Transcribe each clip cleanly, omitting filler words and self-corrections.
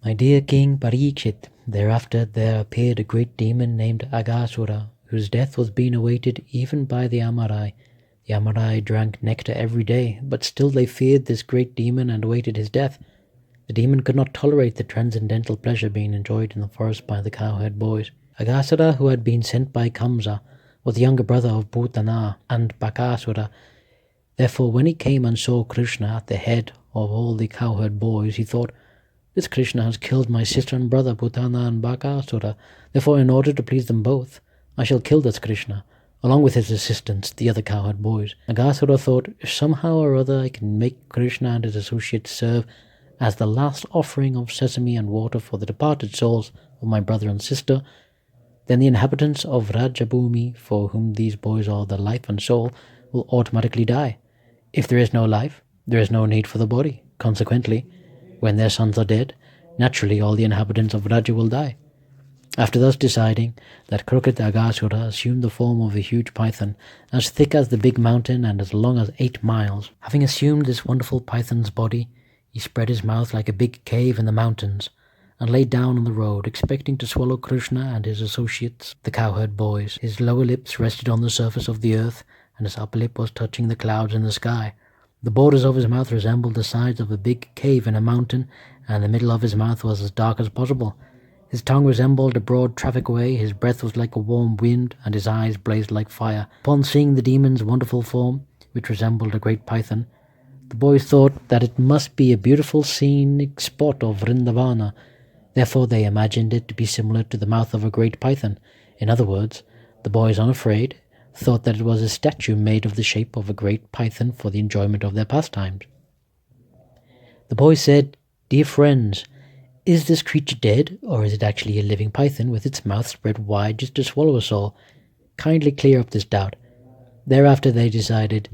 My dear King Parikshit, thereafter there appeared a great demon named Aghasura, whose death was being awaited even by the Amarai. The Amarai drank nectar every day, but still they feared this great demon and awaited his death. The demon could not tolerate the transcendental pleasure being enjoyed in the forest by the cowherd boys. Aghasura, who had been sent by Kamsa, was the younger brother of Bhutana and Bakasura. Therefore, when he came and saw Krishna at the head of all the cowherd boys, he thought, "This Krishna has killed my sister and brother Bhutana and Bakasura. Therefore, in order to please them both, I shall kill this Krishna, along with his assistants, the other cowherd boys." Aghasura thought, if somehow or other I can make Krishna and his associates serve as the last offering of sesame and water for the departed souls of my brother and sister, then the inhabitants of Rajabhumi, for whom these boys are the life and soul, will automatically die. If there is no life, there is no need for the body. Consequently, when their sons are dead, naturally all the inhabitants of Raja will die. After thus deciding, that crooked Aghasura assumed the form of a huge python, as thick as the big mountain and as long as 8 miles. Having assumed this wonderful python's body, he spread his mouth like a big cave in the mountains, and lay down on the road, expecting to swallow Krishna and his associates, the cowherd boys. His lower lips rested on the surface of the earth, and his upper lip was touching the clouds in the sky. The borders of his mouth resembled the sides of a big cave in a mountain, and the middle of his mouth was as dark as possible. His tongue resembled a broad traffic way, his breath was like a warm wind, and his eyes blazed like fire. Upon seeing the demon's wonderful form, which resembled a great python, the boys thought that it must be a beautiful scenic spot of Vrindavana. Therefore they imagined it to be similar to the mouth of a great python. In other words, the boys, unafraid, thought that it was a statue made of the shape of a great python for the enjoyment of their pastimes. The boys said, "Dear friends, is this creature dead, or is it actually a living python with its mouth spread wide just to swallow us all? Kindly clear up this doubt." Thereafter they decided,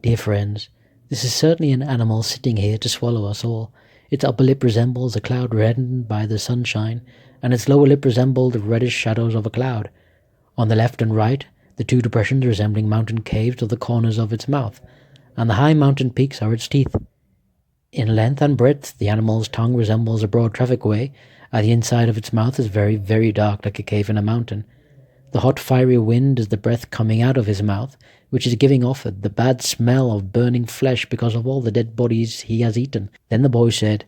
"Dear friends, this is certainly an animal sitting here to swallow us all. Its upper lip resembles a cloud reddened by the sunshine, and its lower lip resembled the reddish shadows of a cloud. On the left and right, the 2 depressions resembling mountain caves are the corners of its mouth, and the high mountain peaks are its teeth. In length and breadth, the animal's tongue resembles a broad traffic way, and the inside of its mouth is very, very dark like a cave in a mountain. The hot fiery wind is the breath coming out of his mouth, which is giving off the bad smell of burning flesh because of all the dead bodies he has eaten." Then the boy said,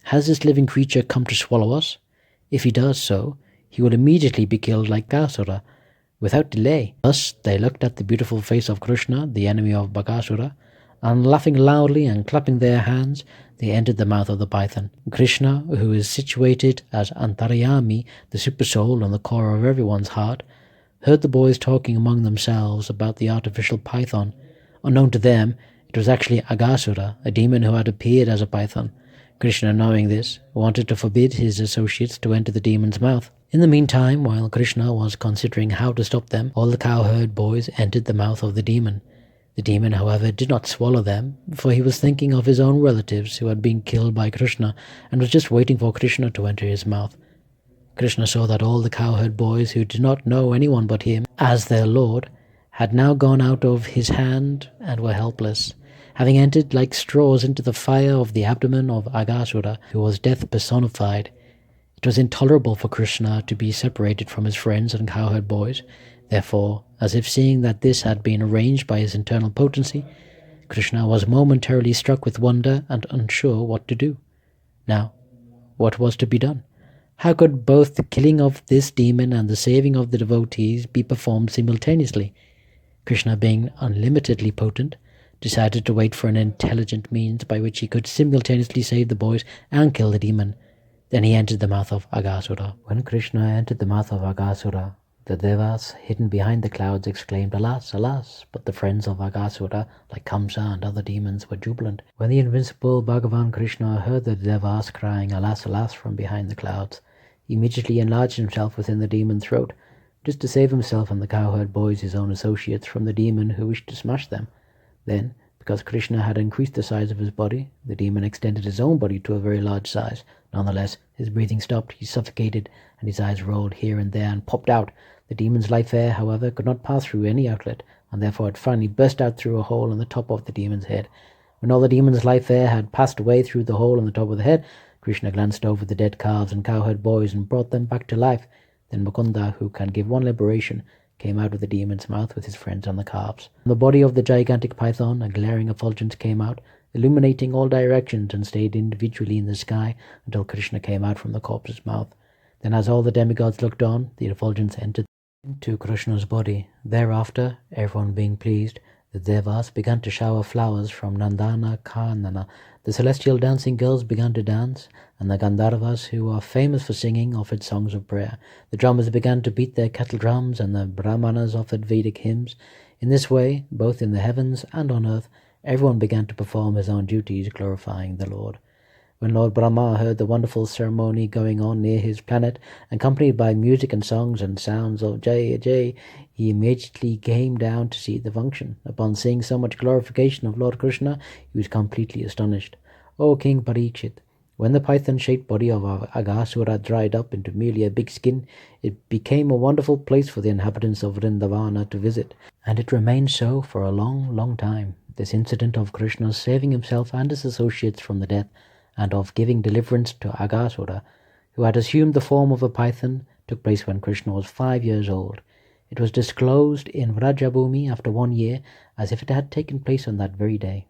"Has this living creature come to swallow us? If he does so, he will immediately be killed like Aghasura, without delay." Thus they looked at the beautiful face of Krishna, the enemy of Bakasura, and laughing loudly and clapping their hands, they entered the mouth of the python. Krishna, who is situated as Antaryami, the supersoul and the core of everyone's heart, heard the boys talking among themselves about the artificial python. Unknown to them, it was actually Aghasura, a demon who had appeared as a python. Krishna, knowing this, wanted to forbid his associates to enter the demon's mouth. In the meantime, while Krishna was considering how to stop them, all the cowherd boys entered the mouth of the demon. The demon, however, did not swallow them, for he was thinking of his own relatives who had been killed by Krishna, and was just waiting for Krishna to enter his mouth. Krishna saw that all the cowherd boys, who did not know anyone but him as their lord, had now gone out of his hand and were helpless, having entered like straws into the fire of the abdomen of Aghasura, who was death personified. It was intolerable for Krishna to be separated from his friends and cowherd boys. Therefore, as if seeing that this had been arranged by his internal potency, Krishna was momentarily struck with wonder and unsure what to do. Now, what was to be done? How could both the killing of this demon and the saving of the devotees be performed simultaneously? Krishna, being unlimitedly potent, decided to wait for an intelligent means by which he could simultaneously save the boys and kill the demon. Then he entered the mouth of Aghasura. When Krishna entered the mouth of Aghasura, the Devas, hidden behind the clouds, exclaimed, "Alas, alas!" But the friends of Aghasura, like Kamsa and other demons, were jubilant. When the invincible Bhagavan Krishna heard the Devas crying, "Alas, alas!" from behind the clouds, he immediately enlarged himself within the demon's throat, just to save himself and the cowherd boys, his own associates, from the demon who wished to smash them. Then, because Krishna had increased the size of his body, the demon extended his own body to a very large size. Nonetheless, his breathing stopped, he suffocated, and his eyes rolled here and there and popped out. The demon's life air, however, could not pass through any outlet, and therefore it finally burst out through a hole in the top of the demon's head. When all the demon's life air had passed away through the hole in the top of the head, Krishna glanced over the dead calves and cowherd boys and brought them back to life. Then Mukunda, who can give one liberation, came out of the demon's mouth with his friends on the calves. From the body of the gigantic python, a glaring effulgence came out, illuminating all directions, and stayed individually in the sky until Krishna came out from the corpse's mouth. Then, as all the demigods looked on, the effulgence entered into Krishna's body. Thereafter, everyone being pleased, the Devas began to shower flowers from Nandana Kanana. The celestial dancing girls began to dance, and the Gandharvas, who are famous for singing, offered songs of prayer. The drummers began to beat their kettle drums, and the Brahmanas offered Vedic hymns. In this way, both in the heavens and on earth, everyone began to perform his own duties, glorifying the Lord. When Lord Brahma heard the wonderful ceremony going on near his planet, accompanied by music and songs and sounds of Jai Jai, he immediately came down to see the function. Upon seeing so much glorification of Lord Krishna, he was completely astonished. O King Parikshit, when the python-shaped body of Aghasura dried up into merely a big skin, it became a wonderful place for the inhabitants of Vrindavana to visit, and it remained so for a long, long time. This incident of Krishna's saving himself and his associates from the death, and of giving deliverance to Aghasura, who had assumed the form of a python, took place when Krishna was 5 years old. It was disclosed in Vrajabhumi after 1 year, as if it had taken place on that very day.